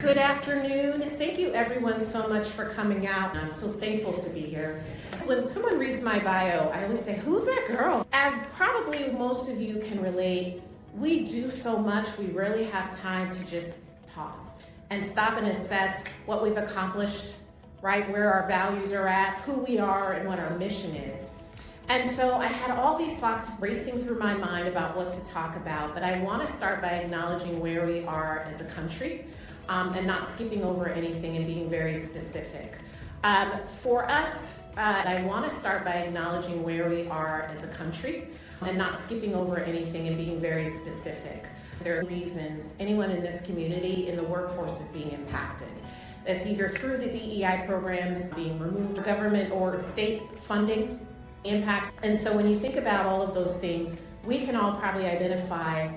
Good afternoon. Thank you everyone so much for coming out. I'm so thankful to be here. When someone reads my bio, I always say, who's that girl? As probably most of you can relate, we do so much, we rarely have time to just pause and stop and assess what we've accomplished, right? Where our values are at, who we are, and what our mission is. And so I had all these thoughts racing through my mind about what to talk about, but I want to start by acknowledging where we are as a country. And not skipping over anything and being very specific. For us, I want to start by acknowledging where we are as a country and not skipping over anything and being very specific. There are reasons anyone in this community in the workforce is being impacted. That's either through the DEI programs being removed, government or state funding impact. And so when you think about all of those things, we can all probably identify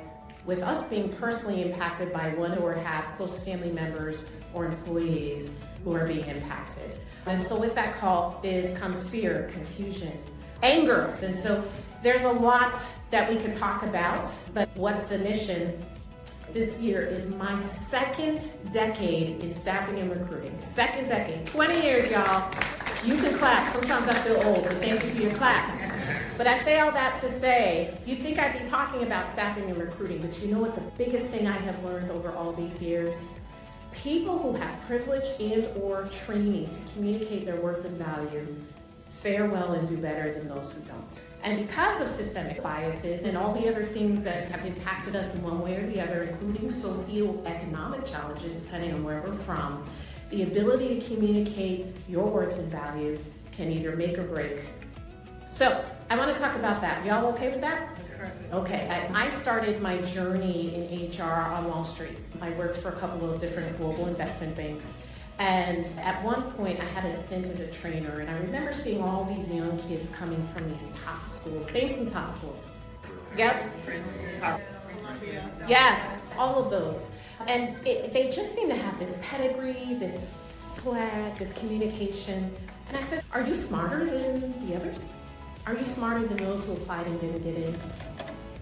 with us being personally impacted by one or have close family members or employees who are being impacted. And so with that comes fear, confusion, anger. And so there's a lot that we could talk about, but what's the mission? This year is my second decade in staffing and recruiting. Second decade, 20 years, y'all. You can clap. Sometimes I feel old, but thank you for your claps. But I say all that to say, you'd think I'd be talking about staffing and recruiting, but you know what the biggest thing I have learned over all these years? People who have privilege and or training to communicate their worth and value fare well and do better than those who don't. And because of systemic biases and all the other things that have impacted us in one way or the other, including socioeconomic challenges depending on where we're from, the ability to communicate your worth and value can either make or break. So I want to talk about that. Y'all okay with that? Okay, I started my journey in HR on Wall Street. I worked for a couple of different global investment banks. And at one point I had a stint as a trainer, and I remember seeing all these young kids coming from these top schools. Name some top schools. Yep. Yes, all of those. And they just seem to have this pedigree, this swag, this communication. And I said, are you smarter than the others? Are you smarter than those who applied and didn't get in?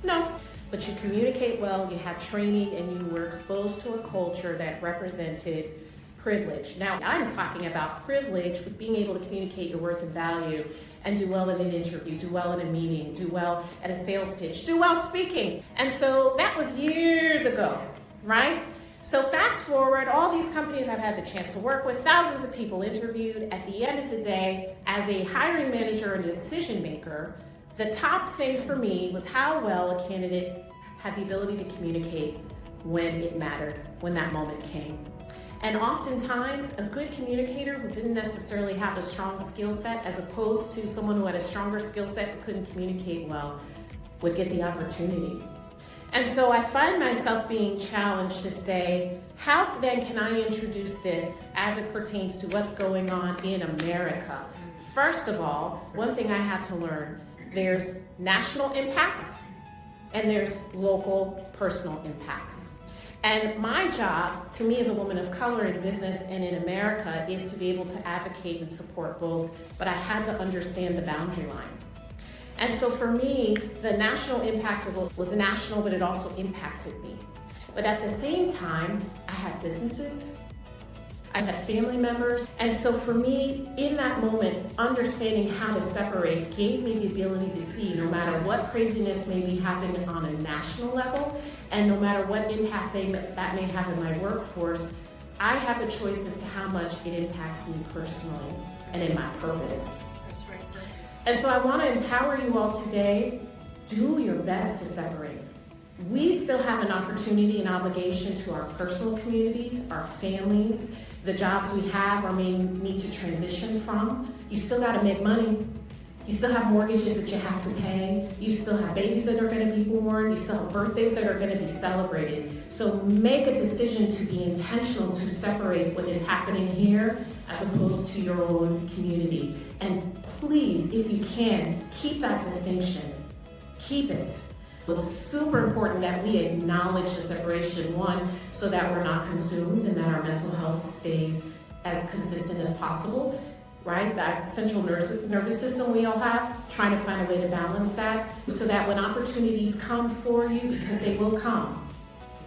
No, but you communicate well, you had training, and you were exposed to a culture that represented privilege. Now, I'm talking about privilege with being able to communicate your worth and value and do well in an interview, do well in a meeting, do well at a sales pitch, do well speaking. And so that was years ago, right? So fast forward, all these companies I've had the chance to work with, thousands of people interviewed. At the end of the day, as a hiring manager and decision maker, the top thing for me was how well a candidate had the ability to communicate when it mattered, when that moment came. And oftentimes, a good communicator who didn't necessarily have a strong skill set, as opposed to someone who had a stronger skill set but couldn't communicate well, would get the opportunity. And so I find myself being challenged to say, how then can I introduce this as it pertains to what's going on in America? First of all, one thing I had to learn, there's national impacts and there's local personal impacts. And my job, to me as a woman of color in business and in America, is to be able to advocate and support both, but I had to understand the boundary line. And so for me, the national impact was national, but it also impacted me. But at the same time, I had businesses, I had family members. And so for me, in that moment, understanding how to separate gave me the ability to see no matter what craziness may be happening on a national level, and no matter what impact that may have in my workforce, I have a choice as to how much it impacts me personally and in my purpose. And so I want to empower you all today, do your best to separate. We still have an opportunity and obligation to our personal communities, our families, the jobs we have or may need to transition from. You still got to make money. You still have mortgages that you have to pay. You still have babies that are going to be born. You still have birthdays that are going to be celebrated. So make a decision to be intentional to separate what is happening here as opposed to your own community. And please, if you can, keep that distinction. Keep it. It's super important that we acknowledge the separation, one, so that we're not consumed and that our mental health stays as consistent as possible, right? That central nervous system we all have, trying to find a way to balance that so that when opportunities come for you, because they will come,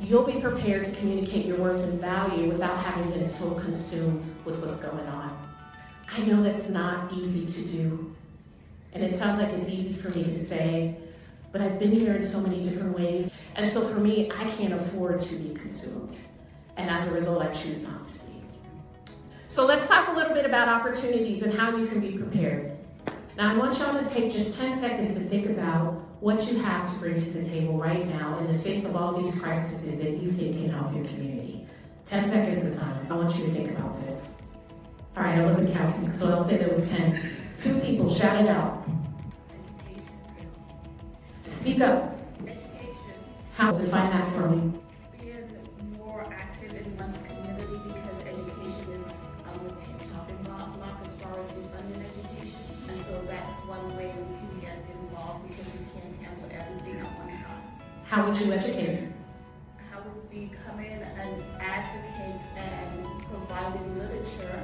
you'll be prepared to communicate your worth and value without having been so consumed with what's going on. I know that's not easy to do, and it sounds like it's easy for me to say, but I've been here in so many different ways, and so for me, I can't afford to be consumed, and as a result, I choose not to be. So let's talk a little bit about opportunities and how you can be prepared. Now, I want y'all to take just 10 seconds to think about what you have to bring to the table right now in the face of all these crises that you think can help your community. 10 seconds of silence. I want you to think about this. All right, I wasn't counting, so I'll say there was 10. 2 people, shout it out. Education. Speak up. Education. How? Define that for me. Being more active in one's community because education is on the chopping block as far as the funding education. And so that's one way we can get involved because we can't handle everything at one time. How would you educate? How would we come in and advocate and providing literature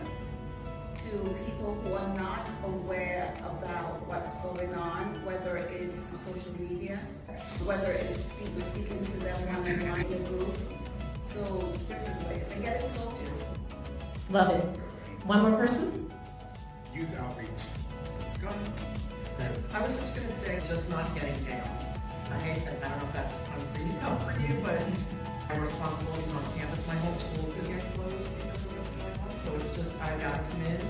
to people who are not aware about what's going on, whether it's social media, whether it's people speaking to them one-on-one in a group. So different ways. And getting soldiers. Love it. One more person? Youth outreach. Go ahead. I was just going to say, just not getting down. I hate that. I don't know if that's for you, but my responsibilities on campus, my whole school could get closed because of what's going on. So it's just, I've got to come in,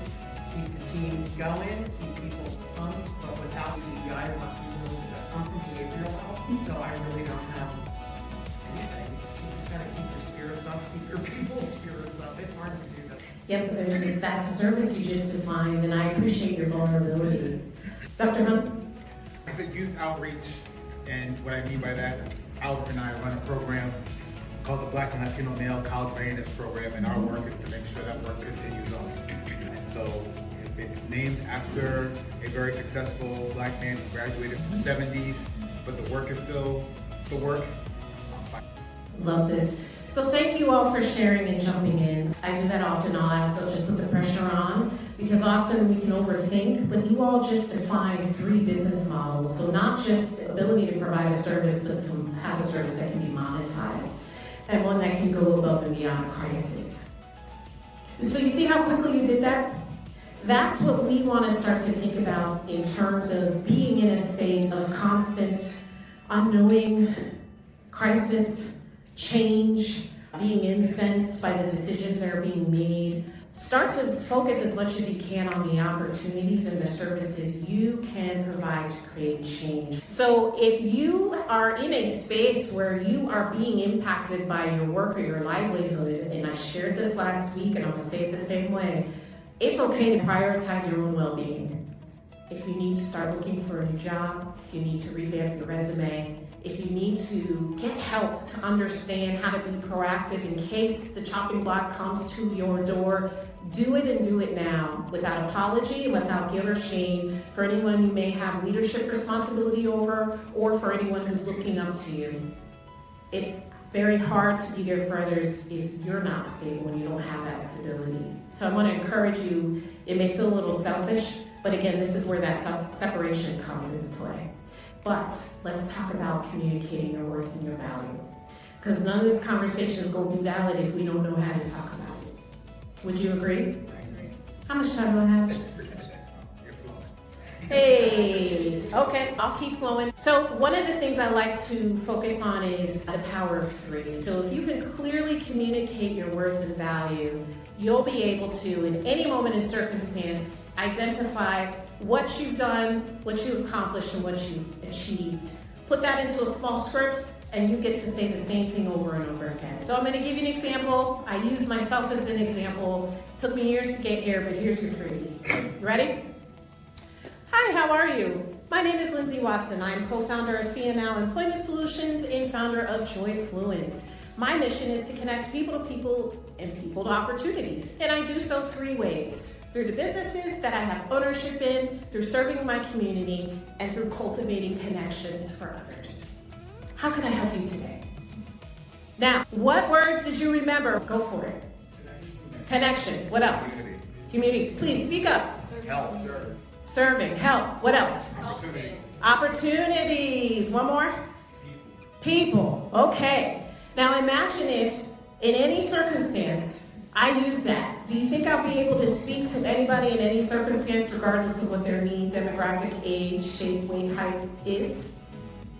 keep the team going, keep people pumped, but without DEI, I want people to come from behavioral health. So I really don't have anything. You just got to keep your spirits up, keep your people's spirits up. It's hard to do that. Yep, that's a service you just defined, and I appreciate your vulnerability. Dr. Hunt? I said youth outreach, and what I mean by that is Albert and I run a program called the Black and Latino Male College Readiness Program, and our work is to make sure that work continues on. And so if it's named after a very successful Black man who graduated in the 70s, but the work is still the work, I'm fine. Love this. So thank you all for sharing and jumping in. I do that often. I'll ask, so just put the pressure on, because often we can overthink, but you all just defined 3 business models. So not just the ability to provide a service, but to have a service that can be monetized, and one that can go above and beyond a crisis. And so you see how quickly you did that? That's what we want to start to think about in terms of being in a state of constant, unknowing crisis, change, being incensed by the decisions that are being made. Start to focus as much as you can on the opportunities and the services you can provide to create change. So if you are in a space where you are being impacted by your work or your livelihood, and I shared this last week and I'm gonna say it the same way, it's okay to prioritize your own well-being. If you need to start looking for a new job, if you need to revamp your resume, if you need to get help to understand how to be proactive in case the chopping block comes to your door, do it and do it now without apology, without guilt or shame for anyone you may have leadership responsibility over or for anyone who's looking up to you. It's very hard to be there for others if you're not stable and you don't have that stability. So I want to encourage you, it may feel a little selfish, but again, this is where that separation comes into play. But let's talk about communicating your worth and your value. Because none of this conversation is going to be valid if we don't know how to talk about it. Would you agree? I agree. How much time do I have? You're flowing. Hey, okay, I'll keep flowing. So one of the things I like to focus on is the power of 3. So if you can clearly communicate your worth and value, you'll be able to, in any moment and circumstance, identify what you've done, what you've accomplished, and what you've achieved. Put that into a small script, and you get to say the same thing over and over again. So I'm going to give you an example. I use myself as an example. It took me years to get here, but here's your freebie. You ready? Hi, how are you? My name is Lindsay Watson. I'm co-founder of Now Employment Solutions and founder of Joyfluent. My mission is to connect people to people and people to opportunities, and I do so 3 ways. Through the businesses that I have ownership in, through serving my community, and through cultivating connections for others. How can I help you today? Now, what words did you remember? Go for it. Connection. What else? Community. Please speak up. Help. Serving. Help. What else? Opportunity. Opportunities. One more? People. Okay. Now imagine if, in any circumstance, I use that. Do you think I'll be able to speak to anybody in any circumstance, regardless of what their need, demographic, age, shape, weight, height is?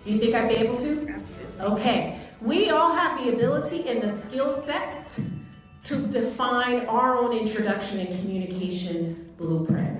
Do you think I'd be able to? Okay. We all have the ability and the skill sets to define our own introduction and communications blueprint.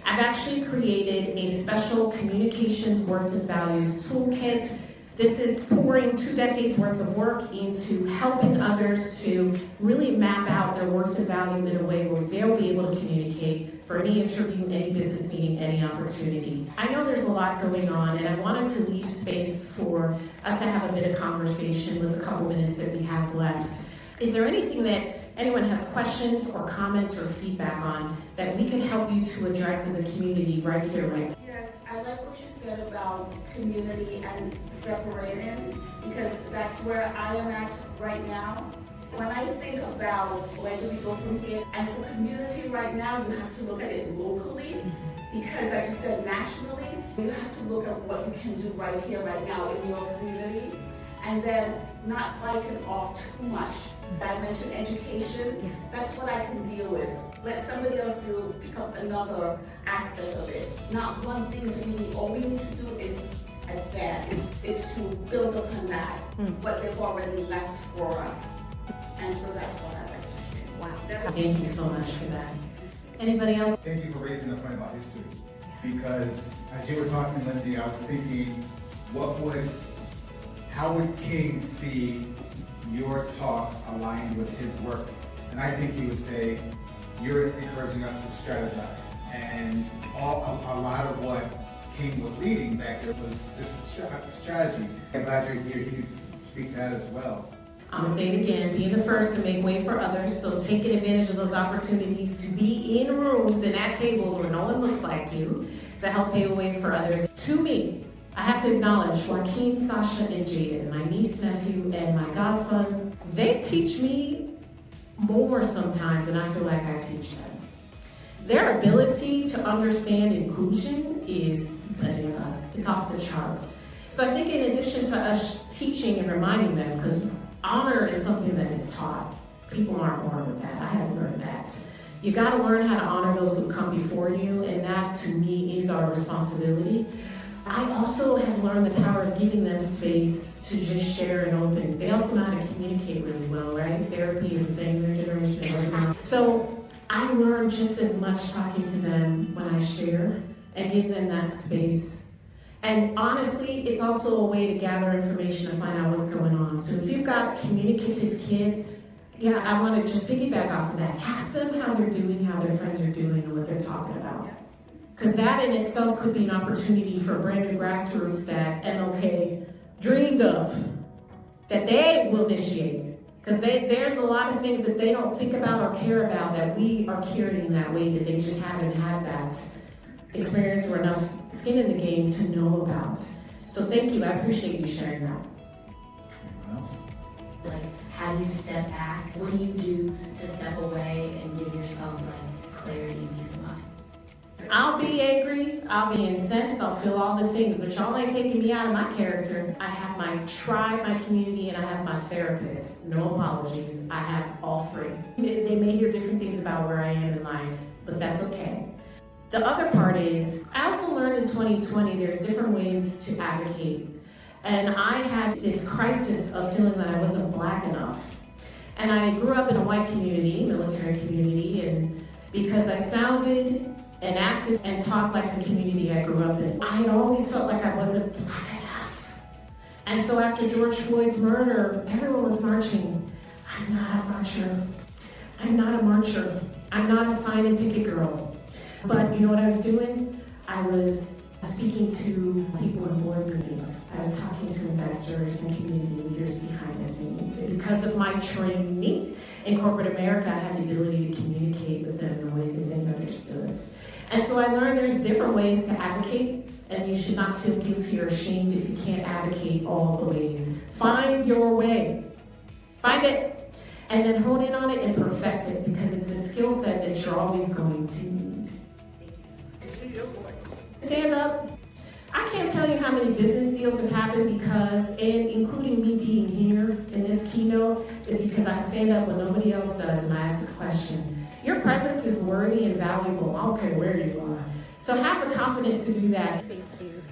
I've actually created a special communications worth and values toolkit. This is pouring 2 decades worth of work into helping others to really map out their worth and value in a way where they'll be able to communicate for any interview, any business meeting, any opportunity. I know there's a lot going on, and I wanted to leave space for us to have a bit of conversation with the couple minutes that we have left. Is there anything that anyone has questions or comments or feedback on that we could help you to address as a community right here, right now? Yes, I like what you said about community and separating, because that's where I am at right now. When I think about where do we go from here, and so community right now, you have to look at it locally, because like you said, nationally, you have to look at what you can do right here, right now in your community, and then not biting off too much. I mentioned education, that's what I can deal with. Let somebody else pick up another aspect of it. Not one thing to really, all we need to do is advance. It's to build upon that, what they've already left for us. And so that's what I like to share. Wow. Thank you so much for that. Anybody else? Thank you for raising the point about history. Because as you were talking, Lindsay, I was thinking, how would King see your talk aligned with his work? And I think he would say, you're encouraging us to strategize. And a lot of what King was leading back there was just strategy. I'm glad you're here. He could speak to that as well. I'm gonna say it again, be the first to make way for others, so taking advantage of those opportunities to be in rooms and at tables where no one looks like you to help pave the way for others. To me, I have to acknowledge Joaquin, Sasha, and Jaden, my niece, nephew, and my godson. They teach me more sometimes than I feel like I teach them. Their ability to understand inclusion is bananas. It's off the charts. So I think in addition to us teaching and reminding them, because honor is something that is taught. People aren't born with that. I haven't learned that. You got to learn how to honor those who come before you, and that to me is our responsibility. I also have learned the power of giving them space to just share and open. They also know how to communicate really well, right? Therapy is a thing, their generation. So I learn just as much talking to them when I share and give them that space. And honestly, it's also a way to gather information and find out what's going on. So if you've got communicative kids, yeah, I want to just piggyback off of that. Ask them how they're doing, how their friends are doing, and what they're talking about. Because that in itself could be an opportunity for brand new grassroots that MLK dreamed of, that they will initiate. Because there's a lot of things that they don't think about or care about that we are carrying that way, that they just haven't had that experience or enough skin in the game to know about. So thank you, I appreciate you sharing that. Anyone else? Like, how do you step back? What do you do to step away and give yourself like clarity and peace of mind? I'll be angry, I'll be incensed, I'll feel all the things, but y'all ain't taking me out of my character. I have my tribe, my community, and I have my therapist. No apologies, I have all three. They may hear different things about where I am in life, but that's okay. The other part is, I also learned in 2020 there's different ways to advocate. And I had this crisis of feeling that I wasn't Black enough. And I grew up in a white community, military community, and because I sounded and acted and talked like the community I grew up in, I had always felt like I wasn't Black enough. And so after George Floyd's murder, everyone was marching. I'm not a marcher. I'm not a marcher. I'm not a sign and picket girl. But you know what I was doing? I was speaking to people in board meetings. I was talking to investors and community leaders behind the scenes. And because of my training in corporate America, I had the ability to communicate with them in a way that they understood. And so I learned there's different ways to advocate, and you should not feel guilty or ashamed if you can't advocate all the ways. Find your way. Find it. And then hone in on it and perfect it, because it's a skill set that you're always going to need. Stand up. I can't tell you how many business deals have happened because, and including me being here in this keynote, is because I stand up when nobody else does and I ask a question. Your presence is worthy and valuable. I don't care where you are. So have the confidence to do that. Thank you.